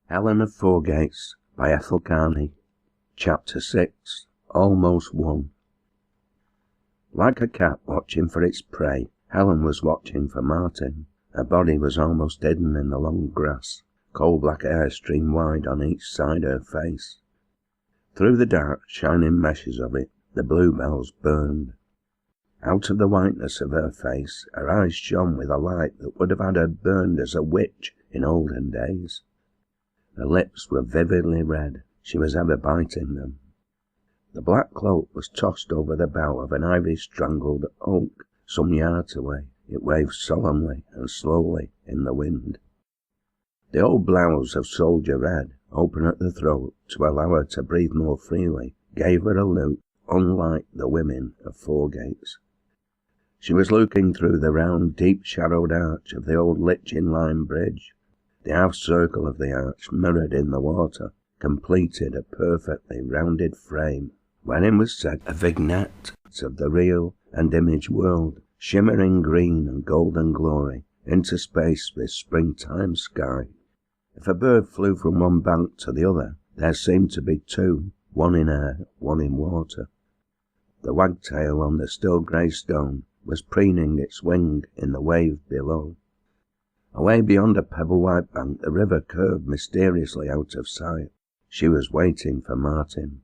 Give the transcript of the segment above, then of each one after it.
Helen of Fourgates by Ethel Carnie. Chapter 6. Almost Won. Like a cat watching for its prey, Helen was watching for Martin. Her body was almost hidden in the long grass. Coal-black hair streamed wide on each side her face. Through the dark, shining meshes of it, the bluebells burned. Out of the whiteness of her face, her eyes shone with a light that would have had her burned as a witch in olden days. Her lips were vividly red. She was ever biting them. The black cloak was tossed over the bough of an ivy-strangled oak some yards away. It waved solemnly and slowly in the wind. The old blouse of soldier red, open at the throat to allow her to breathe more freely, gave her a look unlike the women of Fourgates. She was looking through the round, deep-shadowed arch of the old lichen-lined bridge. The half-circle of the arch, mirrored in the water, completed a perfectly rounded frame, wherein was set a vignette of the real and image world, shimmering green and golden glory, interspaced with springtime sky. If a bird flew from one bank to the other, there seemed to be two, one in air, one in water. The wagtail on the still grey stone was preening its wing in the wave below. Away beyond a pebble-white bank, the river curved mysteriously out of sight. She was waiting for Martin.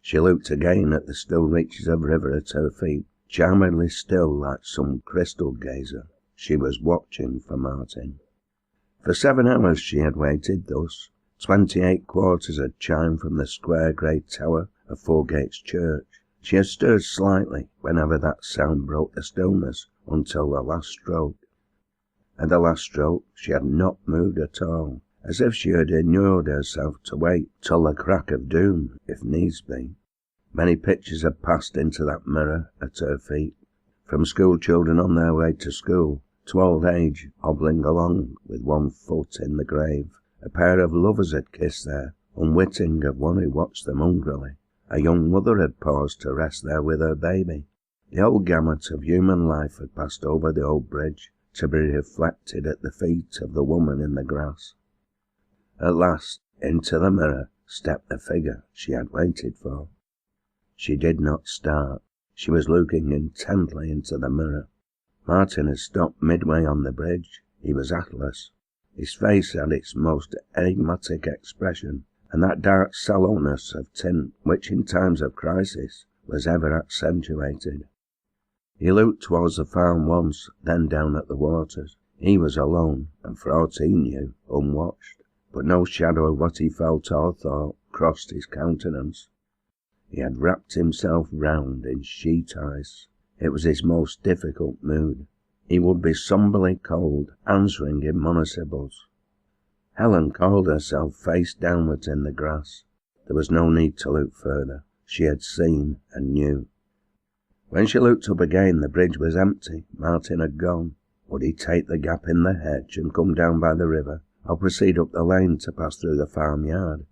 She looked again at the still reaches of river at her feet, charmingly still like some crystal gazer. She was watching for Martin. For 7 hours she had waited thus. 28 quarters had chimed from the square grey tower of Fourgates Church. She had stirred slightly whenever that sound broke the stillness until the last stroke. At the last stroke she had not moved at all, as if she had inured herself to wait till the crack of doom, if needs be. Many pictures had passed into that mirror at her feet, from school children on their way to school, to old age hobbling along with one foot in the grave. A pair of lovers had kissed there, unwitting of one who watched them hungrily. A young mother had paused to rest there with her baby. The whole gamut of human life had passed over the old bridge, to be reflected at the feet of the woman in the grass. At last, into the mirror stepped the figure she had waited for. She did not start. She was looking intently into the mirror. Martin had stopped midway on the bridge. He was Atlas. His face had its most enigmatic expression, and that dark sallowness of tint which in times of crisis was ever accentuated. He looked towards the farm once, then down at the waters. He was alone, and for aught he knew, unwatched, but no shadow of what he felt or thought crossed his countenance. He had wrapped himself round in sheet ice. It was his most difficult mood. He would be sombrely cold, answering in monosyllables. Helen coiled herself face downwards in the grass. There was no need to look further. She had seen and knew. When she looked up again, the bridge was empty. Martin had gone. Would he take the gap in the hedge and come down by the river, or proceed up the lane to pass through the farmyard?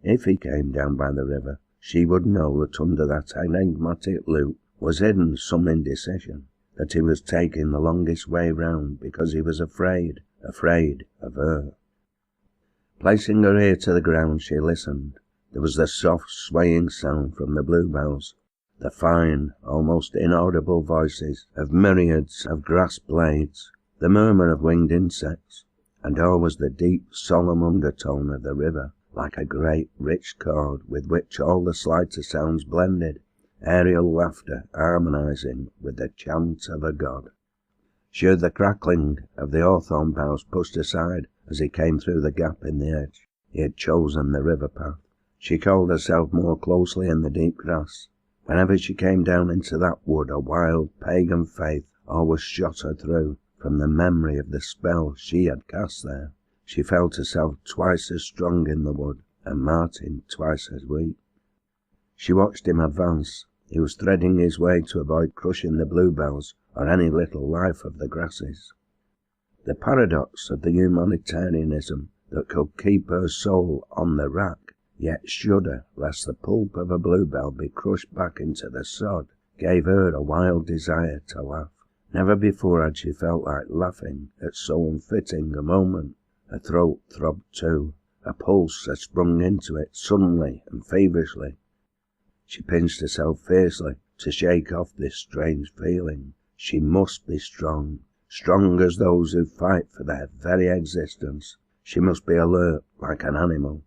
If he came down by the river, she would know that under that enigmatic look was hidden some indecision, that he was taking the longest way round because he was afraid of her. Placing her ear to the ground, she listened. There was the soft, swaying sound from the bluebells, the fine, almost inaudible voices of myriads of grass blades, the murmur of winged insects, and always the deep, solemn undertone of the river, like a great, rich chord with which all the slighter sounds blended, aerial laughter harmonizing with the chant of a god. She heard the crackling of the hawthorn boughs pushed aside as he came through the gap in the edge. He had chosen the river path. She coiled herself more closely in the deep grass. Whenever she came down into that wood, a wild pagan faith always shot her through from the memory of the spell she had cast there. She felt herself twice as strong in the wood, and Martin twice as weak. She watched him advance. He was threading his way to avoid crushing the bluebells or any little life of the grasses. The paradox of the humanitarianism that could keep her soul on the rack, yet shudder lest the pulp of a bluebell be crushed back into the sod, gave her a wild desire to laugh. Never before had she felt like laughing at so unfitting a moment. Her throat throbbed too. A pulse had sprung into it suddenly and feverishly. She pinched herself fiercely to shake off this strange feeling. She must be strong, strong as those who fight for their very existence. She must be alert like an animal.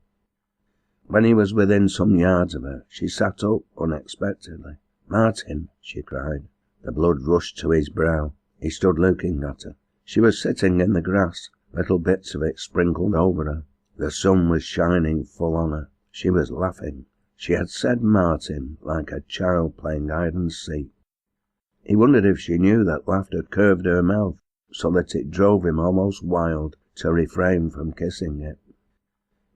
When he was within some yards of her, she sat up unexpectedly. "Martin," she cried. The blood rushed to his brow. He stood looking at her. She was sitting in the grass, little bits of it sprinkled over her. The sun was shining full on her. She was laughing. She had said Martin like a child playing hide and seek. He wondered if she knew that laughter curved her mouth so that it drove him almost wild to refrain from kissing it.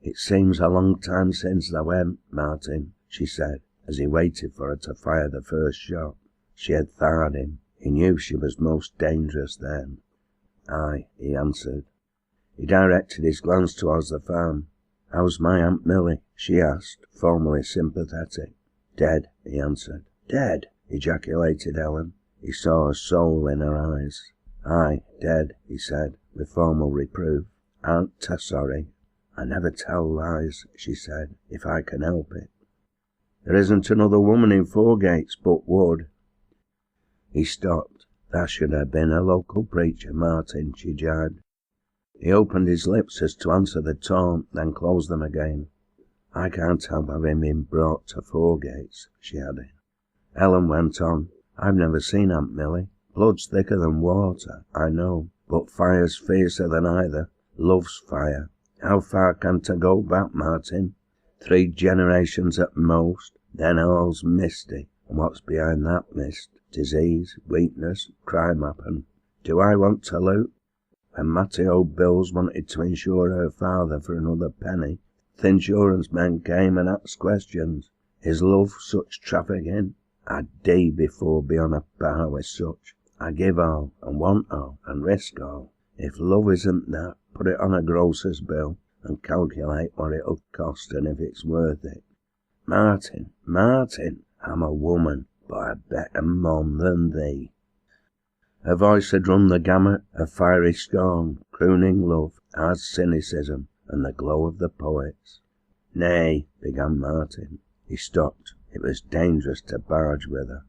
"It seems a long time since I went, Martin," she said, as he waited for her to fire the first shot. She had thawed him. He knew she was most dangerous then. "Aye," he answered. He directed his glance towards the farm. "How's my Aunt Milly?" she asked, formally sympathetic. "Dead," he answered. "Dead!" ejaculated Helen. He saw a soul in her eyes. "Aye, dead," he said, with formal reproof. "Aren't ta sorry?" "I never tell lies," she said, "if I can help it." "There isn't another woman in Fourgates but would." He stopped. "That should have been a local preacher, Martin," she jibed. He opened his lips as to answer the taunt, then closed them again. "I can't help having been brought to Fourgates," she added. Helen went on. "I've never seen Aunt Milly. Blood's thicker than water, I know, but fire's fiercer than either. Love's fire. How far can ta go back, Martin? 3 generations at most, then all's misty, and what's behind that mist? Disease, weakness, crime happen. Do I want to loot? When Matty old Bills wanted to insure her father for another penny, th' insurance men came and asked questions. Is love such trafficking? I'd die before be on a par with such. I give all, and want all, and risk all. If love isn't that, put it on a grocer's bill, and calculate what it'll cost and if it's worth it. Martin, Martin, I'm a woman, but a better mon than thee." Her voice had run the gamut of fiery scorn, crooning love, hard cynicism, and the glow of the poets. "Nay," began Martin. He stopped. It was dangerous to barge with her.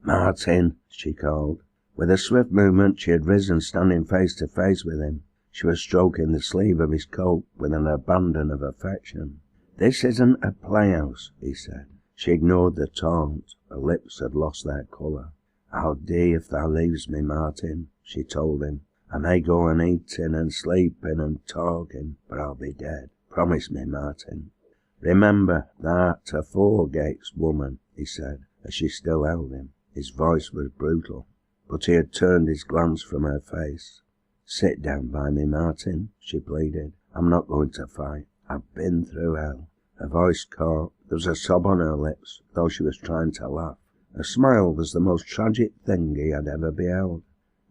"Martin," she called. With a swift movement she had risen, standing face to face with him. She was stroking the sleeve of his coat with an abandon of affection. "This isn't a playhouse," he said. She ignored the taunt. Her lips had lost their colour. "I'll die if thou leaves me, Martin," she told him. "I may go on eating and sleeping and talking, but I'll be dead. Promise me, Martin." "Remember, thou'rt a Fourgates woman," he said, as she still held him. His voice was brutal, but he had turned his glance from her face. "Sit down by me, Martin," she pleaded. "I'm not going to fight. I've been through hell." Her voice caught. There was a sob on her lips, though she was trying to laugh. Her smile was the most tragic thing he had ever beheld.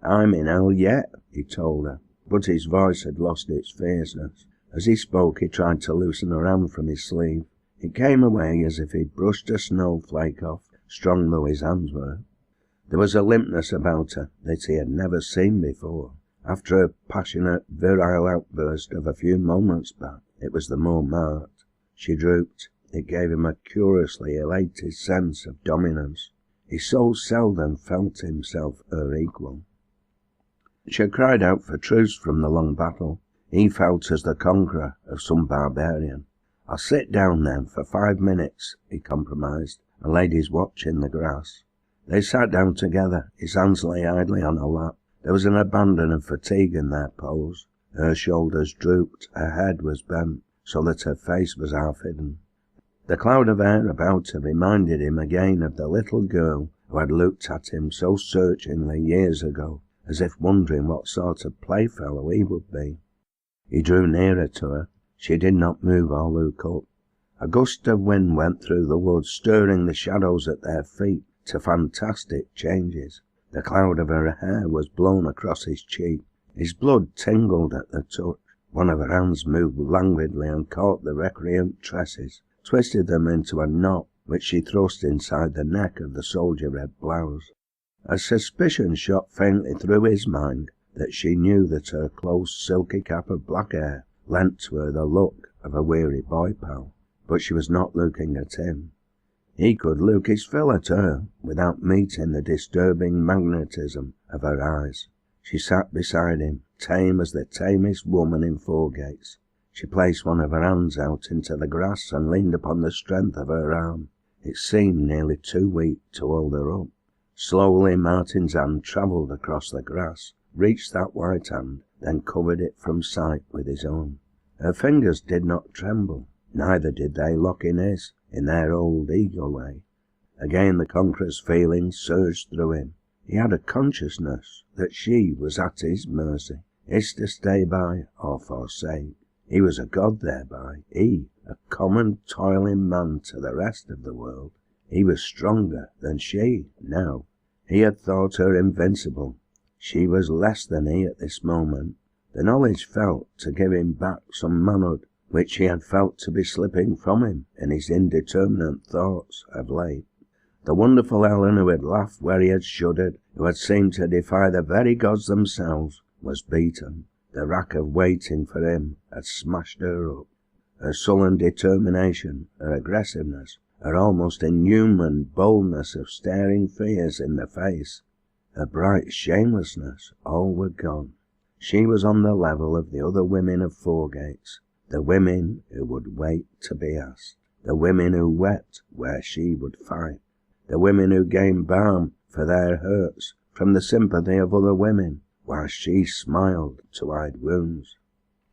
"I'm in hell yet," he told her, but his voice had lost its fierceness. As he spoke he tried to loosen her hand from his sleeve. It came away as if he'd brushed a snowflake off, strong though his hands were. There was a limpness about her that he had never seen before. After her passionate, virile outburst of a few moments back, it was the more marked. She drooped. It gave him a curiously elated sense of dominance. He so seldom felt himself her equal. She had cried out for truce from the long battle. He felt as the conqueror of some barbarian. "I'll sit down then for 5 minutes," he compromised, and laid his watch in the grass. They sat down together. His hands lay idly on her lap. There was an abandon of fatigue in their pose. Her shoulders drooped, her head was bent, so that her face was half hidden. The cloud of hair about her reminded him again of the little girl who had looked at him so searchingly years ago, as if wondering what sort of playfellow he would be. He drew nearer to her. She did not move or look up. A gust of wind went through the woods, stirring the shadows at their feet to fantastic changes. The cloud of her hair was blown across his cheek. His blood tingled at the touch. One of her hands moved languidly and caught the recreant tresses, twisted them into a knot, which she thrust inside the neck of the soldier-red blouse. A suspicion shot faintly through his mind that she knew that her close silky cap of black hair lent to her the look of a weary boy-pal, but she was not looking at him. He could look his fill at her without meeting the disturbing magnetism of her eyes. She sat beside him, tame as the tamest woman in Foregates. She placed one of her hands out into the grass and leaned upon the strength of her arm. It seemed nearly too weak to hold her up. Slowly Martin's hand travelled across the grass, reached that white hand, then covered it from sight with his own. Her fingers did not tremble, neither did they lock in his, in their old eager way. Again the conqueror's feeling surged through him. He had a consciousness that she was at his mercy, his to stay by or forsake. He was a god thereby, he, a common toiling man to the rest of the world. He was stronger than she now. He had thought her invincible. She was less than he at this moment. The knowledge felt to give him back some manhood, which he had felt to be slipping from him in his indeterminate thoughts of late. The wonderful Helen who had laughed where he had shuddered, who had seemed to defy the very gods themselves, was beaten. The rack of waiting for him had smashed her up. Her sullen determination, her aggressiveness, her almost inhuman boldness of staring fears in the face, her bright shamelessness, all were gone. She was on the level of the other women of Foregates, the women who would wait to be asked, the women who wept where she would fight, the women who gained balm for their hurts from the sympathy of other women, while she smiled to hide wounds.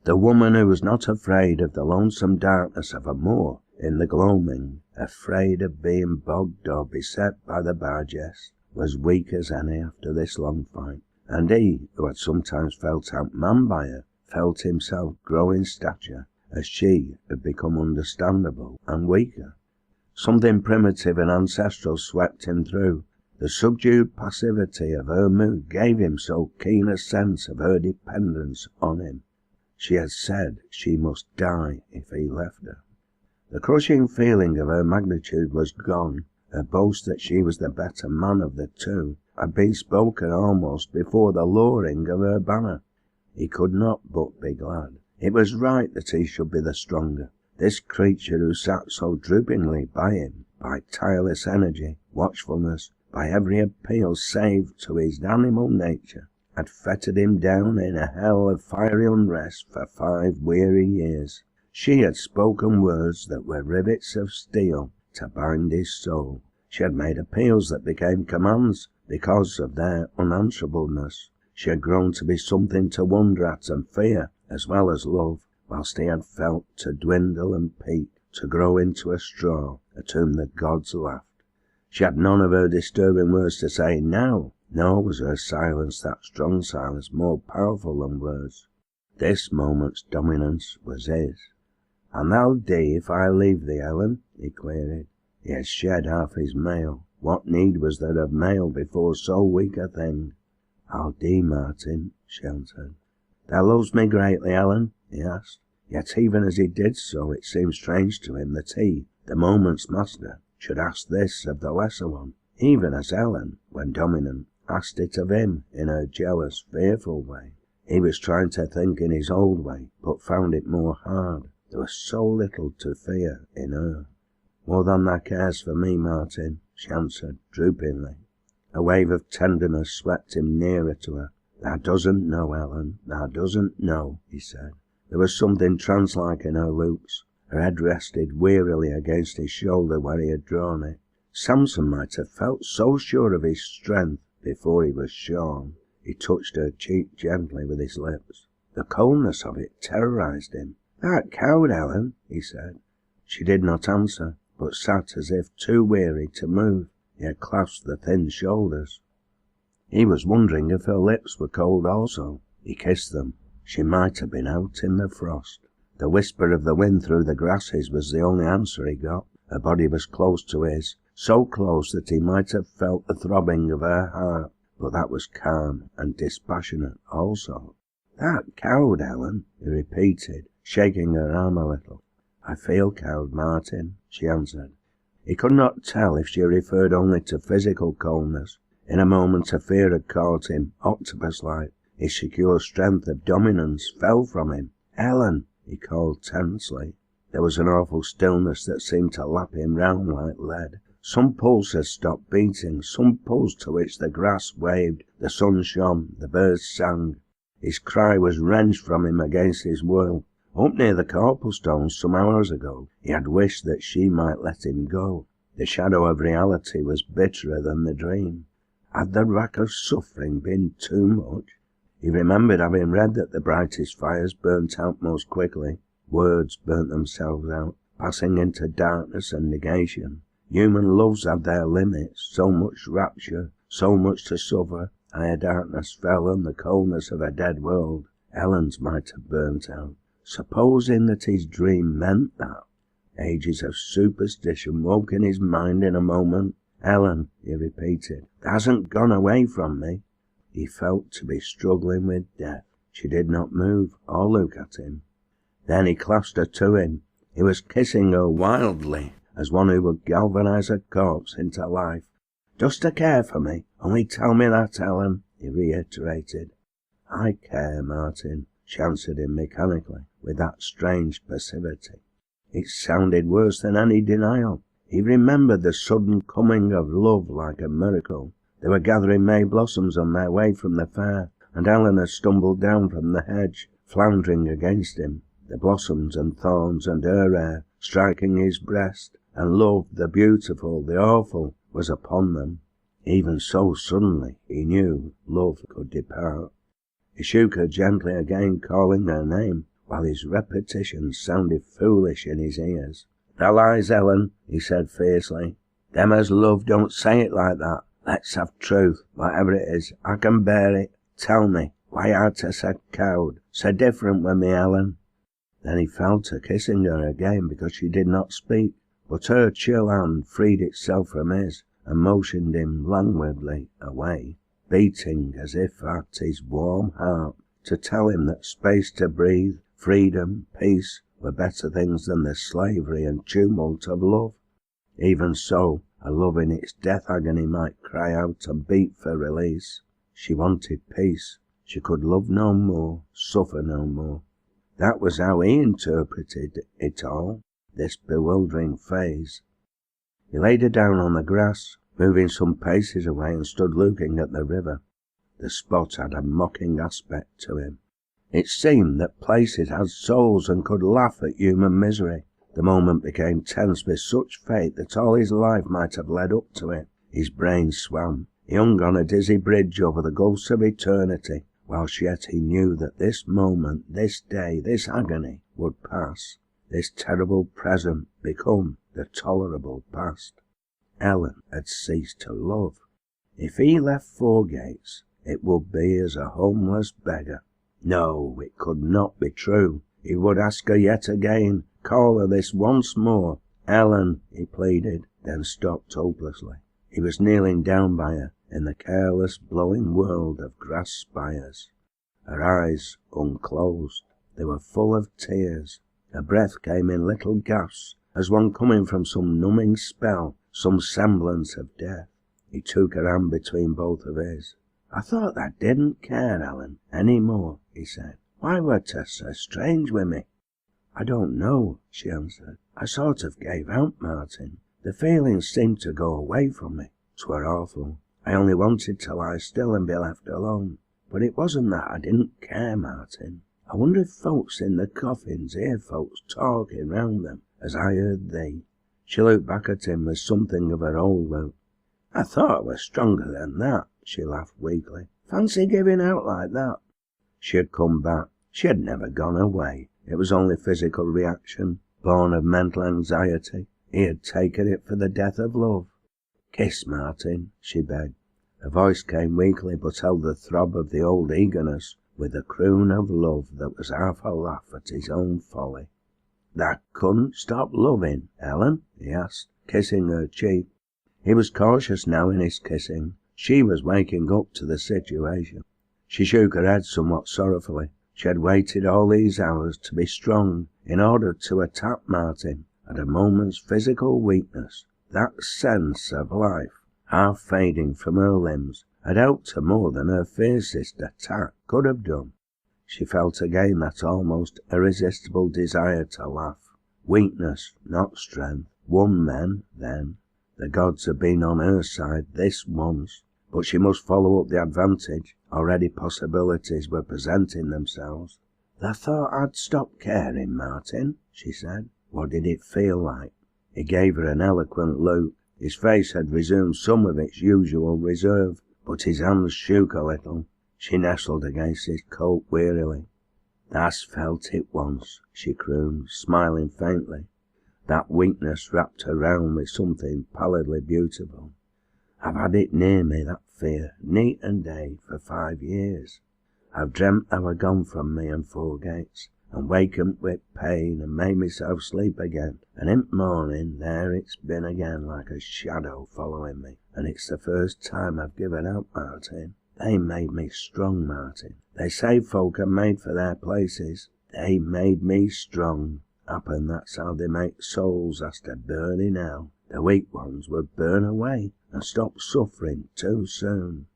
The woman who was not afraid of the lonesome darkness of a moor in the gloaming, afraid of being bogged or beset by the bargess, was weak as any after this long fight, and he, who had sometimes felt outmanned by her, felt himself grow in stature as she had become understandable and weaker. Something primitive and ancestral swept him through. The subdued passivity of her mood gave him so keen a sense of her dependence on him. She had said she must die if he left her. The crushing feeling of her magnitude was gone. Her boast that she was the better man of the two had been spoken almost before the lowering of her banner. He could not but be glad. It was right that he should be the stronger. This creature who sat so droopingly by him, by tireless energy, watchfulness, by every appeal save to his animal nature, had fettered him down in a hell of fiery unrest for 5 weary years. She had spoken words that were rivets of steel to bind his soul. She had made appeals that became commands because of their unanswerableness. She had grown to be something to wonder at and fear as well as love, whilst he had felt to dwindle and peak, to grow into a straw at whom the gods laughed. She had none of her disturbing words to say now, nor was her silence that strong silence more powerful than words. This moment's dominance was his. "And thou'll dee if I leave thee, Helen?" he queried. He had shed half his mail. What need was there of mail before so weak a thing? "I'll dee, Martin," she answered. "Thou loves me greatly, Helen?" he asked. Yet even as he did so, it seemed strange to him that he, the moment's master, should ask this of the lesser one, even as Helen, when dominant, asked it of him in her jealous, fearful way. He was trying to think in his old way, but found it more hard. There was so little to fear in her. "More than thou cares for me, Martin," she answered droopingly. A wave of tenderness swept him nearer to her. "Thou doesn't know, Helen, thou doesn't know," he said. There was something trance-like in her looks. Her head rested wearily against his shoulder where he had drawn it. Samson might have felt so sure of his strength before he was shorn. He touched her cheek gently with his lips. The coldness of it terrorized him. "Thou'rt cowed, Helen," he said. She did not answer, but sat as if too weary to move. He had clasped the thin shoulders. He was wondering if her lips were cold also. He kissed them. She might have been out in the frost. The whisper of the wind through the grasses was the only answer he got. Her body was close to his, so close that he might have felt the throbbing of her heart, but that was calm and dispassionate also. "Thou'rt cowed, Helen," he repeated, shaking her arm a little. "I feel cowed, Martin," she answered. He could not tell if she referred only to physical coldness. In a moment a fear had caught him, octopus-like. His secure strength of dominance fell from him. "Helen," he called tensely. There was an awful stillness that seemed to lap him round like lead. Some pulse had stopped beating, some pulse to which the grass waved, the sun shone, the birds sang. His cry was wrenched from him against his will. Up near the Corplestones some hours ago, he had wished that she might let him go. The shadow of reality was bitterer than the dream. Had the rack of suffering been too much? He remembered having read that the brightest fires burnt out most quickly. Words burnt themselves out, passing into darkness and negation. Human loves had their limits, so much rapture, so much to suffer. Higher darkness fell on the coldness of a dead world. Helen's might have burnt out. Supposing that his dream meant that. Ages of superstition woke in his mind in a moment. Helen, he repeated, hasn't gone away from me. He felt to be struggling with death. She did not move or look at him. Then he clasped her to him. He was kissing her wildly, as one who would galvanize a corpse into life. Just to care for me, only tell me that, Helen, he reiterated. I care, Martin, she answered him mechanically, with that strange passivity. It sounded worse than any denial. He remembered the sudden coming of love like a miracle. They were gathering May blossoms on their way from the fair, and Helen had stumbled down from the hedge, floundering against him, the blossoms and thorns and her hair striking his breast, and love, the beautiful, the awful, was upon them. Even so suddenly, he knew, love could depart. He shook her gently again, calling her name, while his repetitions sounded foolish in his ears. "The lies, Helen," he said fiercely. "Them as love don't say it like that. Let's have truth, whatever it is. I can bear it. Tell me, why art thou so cowed, so different with me, Helen?" Then he fell to kissing her again because she did not speak, but her chill hand freed itself from his and motioned him languidly away, beating as if at his warm heart to tell him that space to breathe, freedom, peace, were better things than the slavery and tumult of love. Even so, a love in its death agony might cry out and beat for release. She wanted peace. She could love no more, suffer no more. That was how he interpreted it all, this bewildering phase. He laid her down on the grass, moving some paces away, and stood looking at the river. The spot had a mocking aspect to him. It seemed that places had souls and could laugh at human misery. The moment became tense with such fate that all his life might have led up to it. His brain swam. He hung on a dizzy bridge over the gulfs of eternity, whilst yet he knew that this moment, this day, this agony would pass, this terrible present become the tolerable past. Helen had ceased to love. If he left Fourgates, it would be as a homeless beggar. No, it could not be true. He would ask her yet again, call her this once more. "Helen," he pleaded, then stopped hopelessly. He was kneeling down by her in the careless blowing world of grass spires. Her eyes unclosed. They were full of tears. Her breath came in little gasps, as one coming from some numbing spell, some semblance of death. He took her hand between both of his. "I thought thou didn't care, Helen, any more," he said. "Why wert thou so strange with me?" "I don't know," she answered. "I sort of gave out, Martin. The feelings seemed to go away from me. 'Twere awful. I only wanted to lie still and be left alone. But it wasn't that I didn't care, Martin. I wonder if folks in the coffins hear folks talking round them as I heard thee." She looked back at him with something of her old look. "I thought I was stronger than that," she laughed weakly. "Fancy giving out like that." She had come back. She had never gone away. It was only physical reaction, born of mental anxiety. He had taken it for the death of love. "Kiss, Martin," she begged. Her voice came weakly, but held the throb of the old eagerness, with the croon of love that was half a laugh at his own folly. "Thou couldn't stop loving, Helen?" he asked, kissing her cheek. He was cautious now in his kissing. She was waking up to the situation. She shook her head somewhat sorrowfully. She had waited all these hours to be strong in order to attack Martin at a moment's physical weakness. That sense of life, half fading from her limbs, had helped her more than her fiercest attack could have done. She felt again that almost irresistible desire to laugh. Weakness, not strength. Won men, then. The gods had been on her side this once, but she must follow up the advantage. Already possibilities were presenting themselves. "I thought I'd stopped caring, Martin," she said. What did it feel like? He gave her an eloquent look. His face had resumed some of its usual reserve, but his hands shook a little. She nestled against his coat wearily. "Thou'st felt it once," she crooned, smiling faintly. That weakness wrapped her round with something pallidly beautiful. "I've had it near me, that fear, night and day, for 5 years. I've dreamt thou were gone from me and Fourgates, and wakened with pain and made myself sleep again, and in the morning there it's been again like a shadow following me, and it's the first time I've given up, Martin. They made me strong, Martin. They say folk are made for their places. They made me strong. Happen that's how they make souls as to burn in hell. The weak ones would burn away and stop suffering too soon."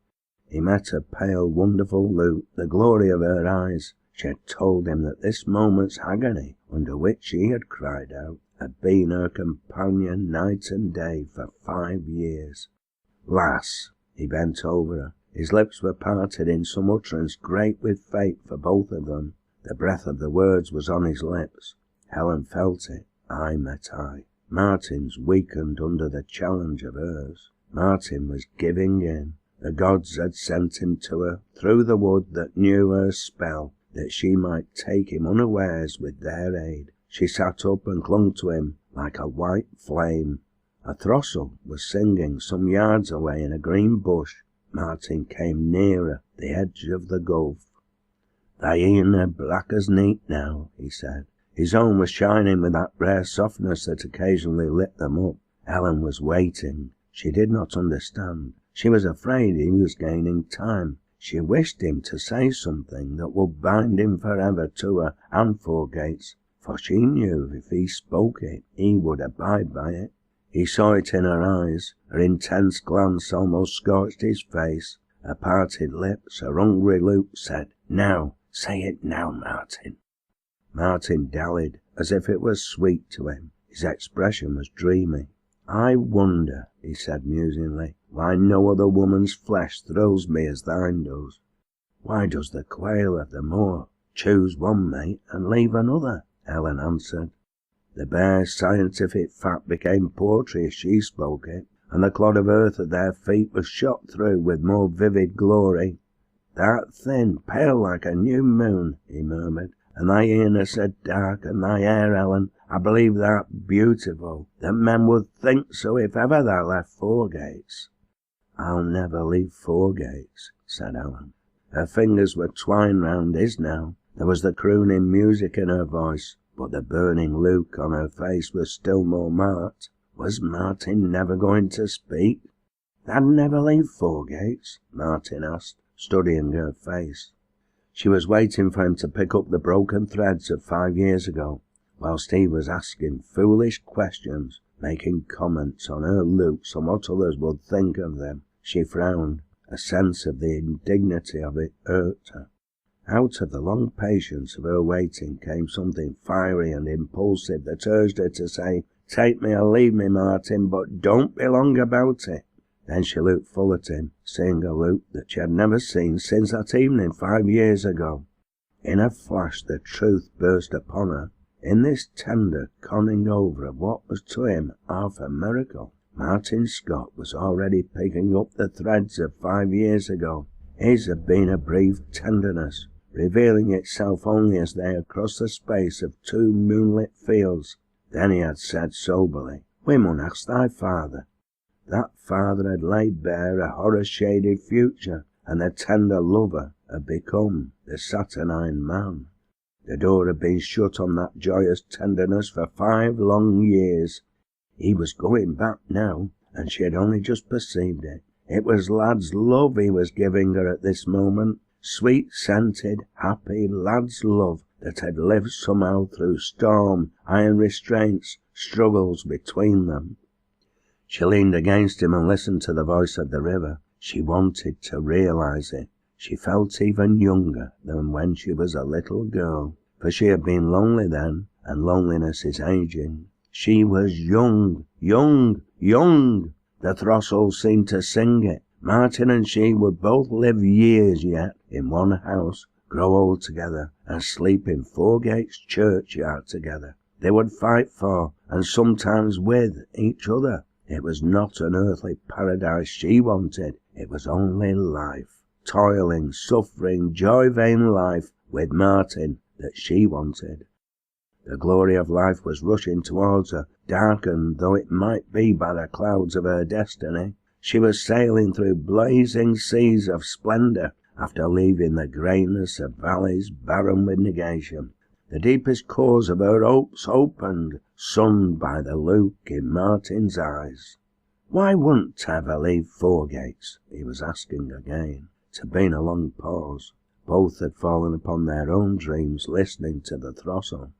He met her pale, wonderful look, the glory of her eyes. She had told him that this moment's agony, under which he had cried out, had been her companion night and day for 5 years. "Lass!" He bent over her. His lips were parted in some utterance great with fate for both of them. The breath of the words was on his lips. Helen felt it. Eye met eye. Martin's weakened under the challenge of hers. Martin was giving in. The gods had sent him to her through the wood that knew her spell, that she might take him unawares with their aid. She sat up and clung to him like a white flame. A throstle was singing some yards away in a green bush. Martin came nearer the edge of the gulf. "Thy e'en are black as neat now," he said. His own was shining with that rare softness that occasionally lit them up. Helen was waiting. She did not understand. She was afraid he was gaining time. She wished him to say something that would bind him forever to her and Fourgates, for she knew if he spoke it, he would abide by it. He saw it in her eyes. Her intense glance almost scorched his face. Her parted lips, her hungry look said, "Now, say it now, Martin." Martin dallied, as if it was sweet to him. His expression was dreamy. "I wonder," he said musingly, "why no other woman's flesh thrills me as thine does. Why does the quail of the moor choose one mate and leave another?" Helen answered. The bare scientific fact became poetry as she spoke it, and the clod of earth at their feet was shot through with more vivid glory. "Thou'rt thin, pale like a new moon," he murmured, "and thy e'en are so dark, and thy hair, Helen, I believe thou'rt beautiful, that men would think so if ever thou left Fourgates." "I'll never leave Fourgates," said Helen. Her fingers were twined round his now. There was the crooning music in her voice, but the burning look on her face was still more marked. Was Martin never going to speak? "Thou'd never leave Fourgates?" Martin asked, studying her face. She was waiting for him to pick up the broken threads of 5 years ago, whilst he was asking foolish questions, making comments on her looks and what others would think of them. She frowned. A sense of the indignity of it irked her. Out of the long patience of her waiting came something fiery and impulsive that urged her to say, "Take me or leave me, Martin, but don't be long about it." Then she looked full at him, seeing a look that she had never seen since that evening 5 years ago. In a flash the truth burst upon her. In this tender conning over of what was to him half a miracle, Martin Scott was already picking up the threads of 5 years ago. His had been a brief tenderness, revealing itself only as they had crossed the space of 2 moonlit fields. Then he had said soberly, "We mun ask thy father." That father had laid bare a horror-shaded future, and the tender lover had become the saturnine man. The door had been shut on that joyous tenderness for 5 long years. He was going back now, and she had only just perceived it. It was lad's love he was giving her at this moment, sweet-scented, happy lad's love that had lived somehow through storm, iron restraints, struggles between them. She leaned against him and listened to the voice of the river. She wanted to realize it. She felt even younger than when she was a little girl, for she had been lonely then, and loneliness is aging. She was young, young, young. The throstles seemed to sing it. Martin and she would both live years yet in one house, grow old together, and sleep in Foregate's churchyard together. They would fight for, and sometimes with, each other. It was not an earthly paradise she wanted. It was only life. Toiling, suffering, joy-vain life with Martin that she wanted. The glory of life was rushing towards her, darkened though it might be by the clouds of her destiny. She was sailing through blazing seas of splendour after leaving the greyness of valleys barren with negation. The deepest cores of her hopes opened, sunned by the look in Martin's eyes. Why wouldn't Ethel leave Foregates? He was asking again. It had been a long pause. Both had fallen upon their own dreams listening to the throstle.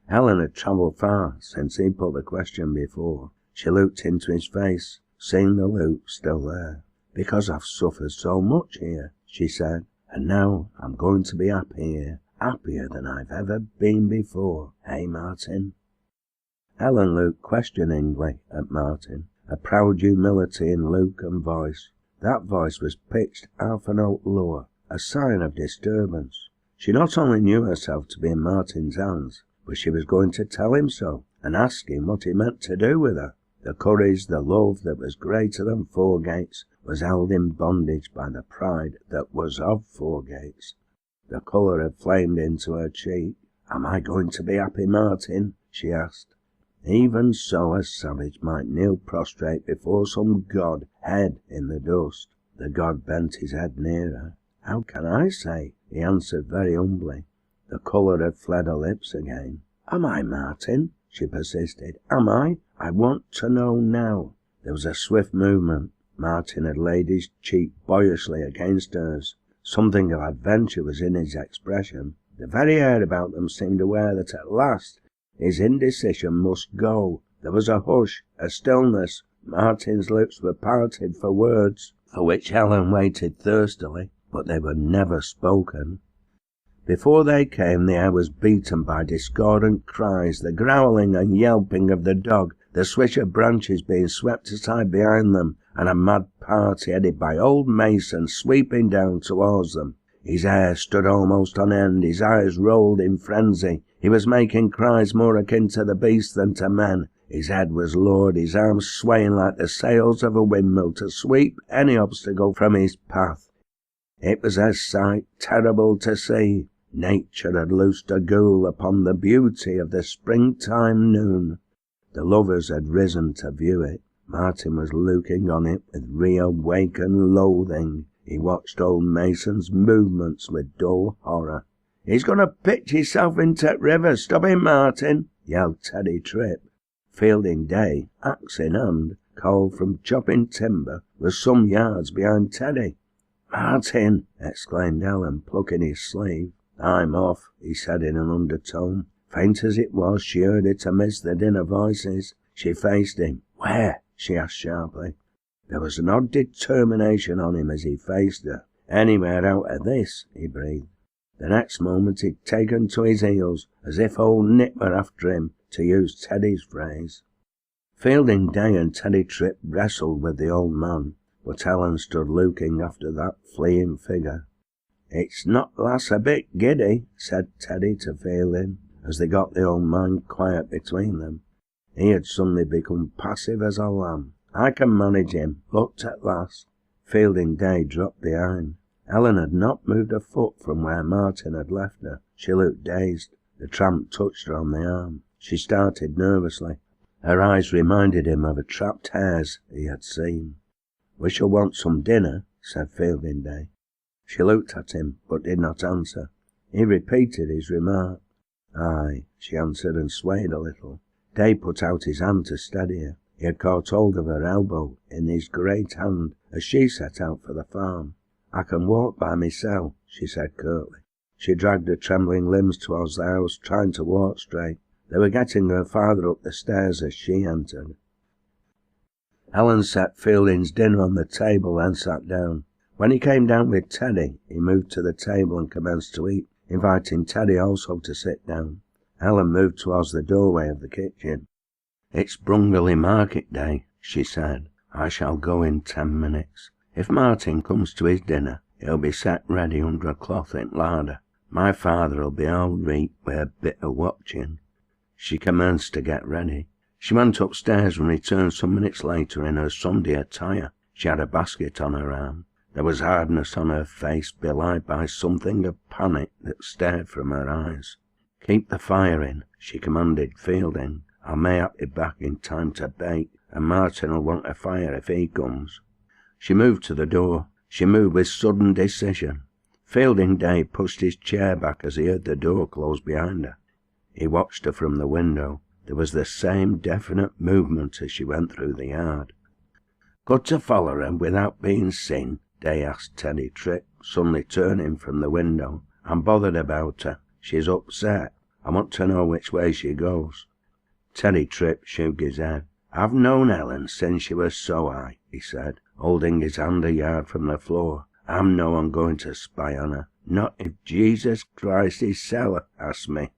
Helen had travelled far since he put the question before. She looked into his face, seeing the look still there. "Because I've suffered so much here," she said, "and now I'm going to be happy here, happier than I've ever been before. Eh, Martin?" Helen looked questioningly at Martin, a proud humility in look and voice. That voice was pitched half a note lower, a sign of disturbance. She not only knew herself to be in Martin's hands, but she was going to tell him so, and ask him what he meant to do with her. The courage, the love that was greater than Foregates, was held in bondage by the pride that was of Foregates. The colour had flamed into her cheek. "Am I going to be happy, Martin?" she asked. Even so a savage might kneel prostrate before some god, head in the dust. The god bent his head nearer. "How can I say?" he answered very humbly. The colour had fled her lips again. "Am I, Martin?" she persisted. "Am I? I want to know now." There was a swift movement. Martin had laid his cheek boyishly against hers. Something of adventure was in his expression. The very air about them seemed aware that at last his indecision must go. There was a hush, a stillness. Martin's lips were parted for words, for which Helen waited thirstily, but they were never spoken. Before they came, the air was beaten by discordant cries, the growling and yelping of the dog, the swish of branches being swept aside behind them, and a mad party headed by old Mason sweeping down towards them. His hair stood almost on end, his eyes rolled in frenzy. He was making cries more akin to the beast than to men. His head was lowered, his arms swaying like the sails of a windmill to sweep any obstacle from his path. It was a sight terrible to see. Nature had loosed a ghoul upon the beauty of the springtime noon. The lovers had risen to view it. Martin was looking on it with reawakened loathing. He watched old Mason's movements with dull horror. "He's going to pitch himself into the river. Stop him, Martin," yelled Teddy Tripp. Fielding Day, axe in hand, called from chopping timber, was some yards behind Teddy. "Martin!" exclaimed Helen, plucking his sleeve. "I'm off," he said in an undertone. Faint as it was, she heard it amidst the din of voices. She faced him. "Where?" she asked sharply. There was an odd determination on him as he faced her. "Anywhere out of this," he breathed. The next moment he'd taken to his heels, as if old Nick were after him, to use Teddy's phrase. Fielding Day and Teddy Tripp wrestled with the old man, but Helen stood looking after that fleeing figure. "It's not lass a bit giddy," said Teddy to Fielding, as they got the old man quiet between them. He had suddenly become passive as a lamb. "I can manage him," looked at last. Fielding Day dropped behind. Helen had not moved a foot from where Martin had left her. She looked dazed. The tramp touched her on the arm. She started nervously. Her eyes reminded him of a trapped hare's he had seen. "We shall want some dinner," said Fielding Day. She looked at him, but did not answer. He repeated his remark. "Aye," she answered, and swayed a little. Day put out his hand to steady her. He had caught hold of her elbow in his great hand as she set out for the farm. "I can walk by myself," she said curtly. She dragged her trembling limbs towards the house, trying to walk straight. They were getting her father up the stairs as she entered. Helen set Fielding's dinner on the table and sat down. When he came down with Teddy, he moved to the table and commenced to eat, inviting Teddy also to sit down. Helen moved towards the doorway of the kitchen. "It's Brungerley market day," she said. "I shall go in 10 minutes. If Martin comes to his dinner, it'll be set ready under a cloth in larder. My father'll be all right with a bit of watching." She commenced to get ready. She went upstairs and returned some minutes later in her Sunday attire. She had a basket on her arm. There was hardness on her face, belied by something of panic that stared from her eyes. "Keep the fire in," she commanded Fielding. "I mayhap be back in time to bake, and Martin'll want a fire if he comes." She moved to the door. She moved with sudden decision. Fielding Day pushed his chair back as he heard the door close behind her. He watched her from the window. There was the same definite movement as she went through the yard. "Good to follow her without being seen?" Day asked Teddy Tripp, suddenly turning from the window. "I'm bothered about her. She's upset. I want to know which way she goes." Teddy Tripp shook his head. "I've known Helen since she was so high," he said, holding his hand a yard from the floor. "I'm no one going to spy on her. Not if Jesus Christ his seller asks me."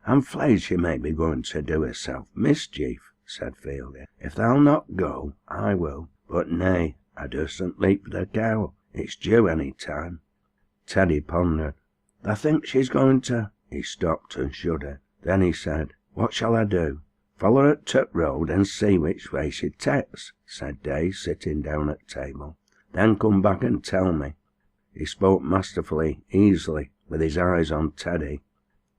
"I'm flayed she may be going to do herself mischief," said Fielding. "If thou'll not go, I will. But nay, I dursn't leap the Cowle. It's due any time." Teddy pondered. "I think she's going to—" He stopped and shuddered. Then he said, "What shall I do?" "Follow her to the road and see which way she takes," said Day, sitting down at table. "Then come back and tell me." He spoke masterfully, easily, with his eyes on Teddy.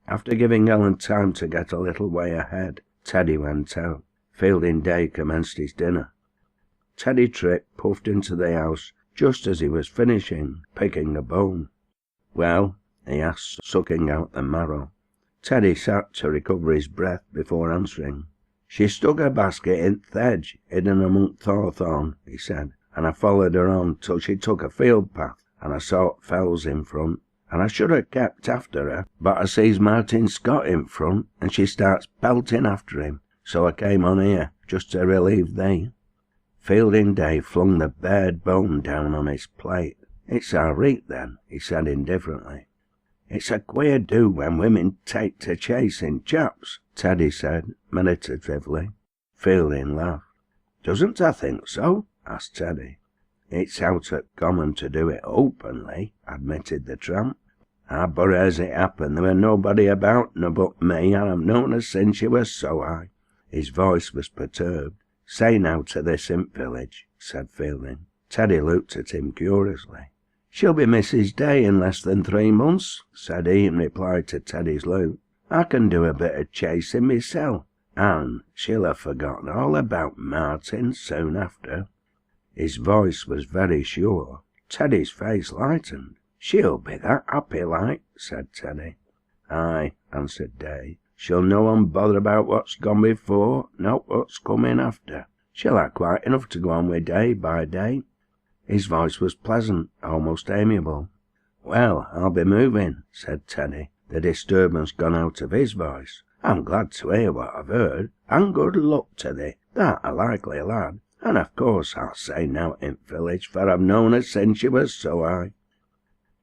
After giving Helen time to get a little way ahead, Teddy went out. Fielding Day commenced his dinner. Teddy Tripp puffed into the house just as he was finishing picking a bone. "Well?" he asked, sucking out the marrow. Teddy sat to recover his breath before answering. "She stuck her basket in th' hedge, hidden among th' hawthorn," he said, "and I followed her on till she took a field path, and I saw th' fells in front, and I should have kept after her, but I sees Martin Scott in front, and she starts pelting after him, so I came on here, just to relieve thee." Fielding Day flung the bared bone down on his plate. "It's all right then," he said indifferently. "It's a queer do when women take to chasing chaps," Teddy said meditatively. Fielding laughed. "Doesn't I think so?" asked Teddy. "It's out at common to do it openly," admitted the tramp. "But as it happened, there were nobody about no but me, and I've known her since she was so high." His voice was perturbed. "Say now to this imp village," said Fielding. Teddy looked at him curiously. "She'll be Mrs. Day in less than 3 months," said he in reply to Teddy's look. "I can do a bit of chasing myself, and she'll have forgotten all about Martin soon after." His voice was very sure. Teddy's face lightened. "She'll be that happy like," said Teddy. "Aye," answered Day. "She'll no one bother about what's gone before, not what's coming after. She'll have quite enough to go on with day by day." His voice was pleasant, almost amiable. "Well, I'll be moving," said Teddy, the disturbance gone out of his voice. "I'm glad to hear what I've heard, and good luck to thee. That a likely lad. And of course I'll say nowt in village, for I've known her since she was so high."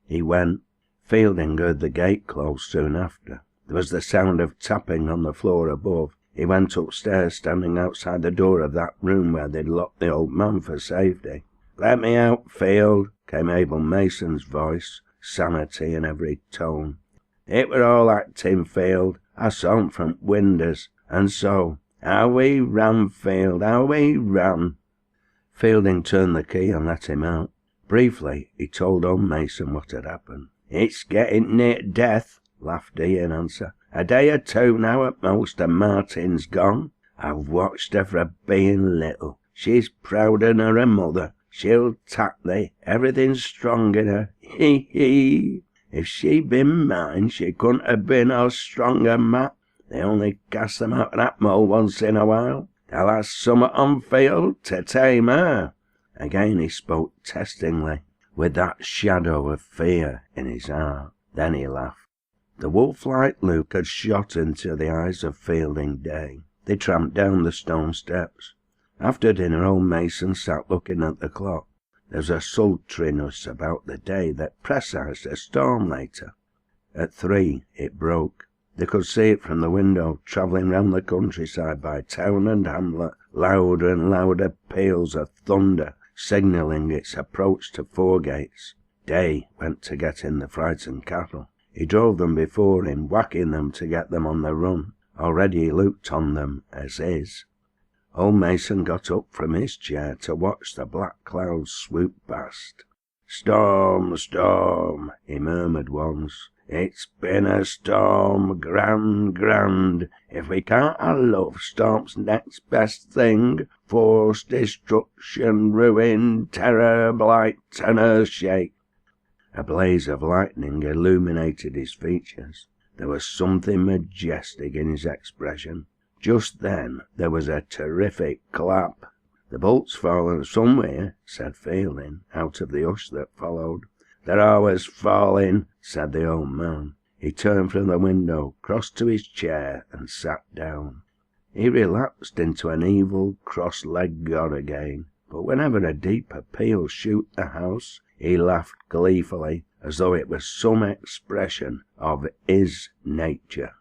He went. Fielding heard the gate close soon after. There was the sound of tapping on the floor above. He went upstairs, standing outside the door of that room where they'd locked the old man for safety. "Let me out, Field," came Abel Mason's voice, sanity in every tone. "It were all acting, Field. I saw 'em from windows, and so, how we ran, Field, how we ran." Fielding turned the key and let him out. Briefly, he told old Mason what had happened. "It's getting near death," laughed he in answer. "A day or 2 now at most, and Martin's gone. I've watched her for being little. She's prouder nor her mother. She'll tak thee. Everything's strong in her. Hee hee. If she'd been mine, she couldn't have been no stronger, Matt. They only cast them out of that mould once in a while. They'll have summat on, Field, to tame her." Again he spoke testingly, with that shadow of fear in his heart. Then he laughed. The wolf-like look had shot into the eyes of Fielding Day. They tramped down the stone steps. After dinner, old Mason sat looking at the clock. There's a sultriness about the day that presaged a storm later. At 3 it broke. They could see it from the window, travelling round the countryside by town and hamlet, louder and louder peals of thunder, signalling its approach to Foregates. Day went to get in the frightened cattle. He drove them before him, whacking them to get them on the run. Already he looked on them as his. Old Mason got up from his chair to watch the black clouds swoop past. "Storm, storm," he murmured once. "It's been a storm, grand, grand. If we can't have love, storm's next best thing. Force, destruction, ruin, terror, blight, and earth-shake." A blaze of lightning illuminated his features. There was something majestic in his expression. Just then there was a terrific clap. "The bolt's fallen somewhere," said Fielding, out of the hush that followed. "They're always falling," said the old man. He turned from the window, crossed to his chair, and sat down. He relapsed into an evil, cross-legged god again, but whenever a deeper peal shook the house, he laughed gleefully, as though it was some expression of his nature.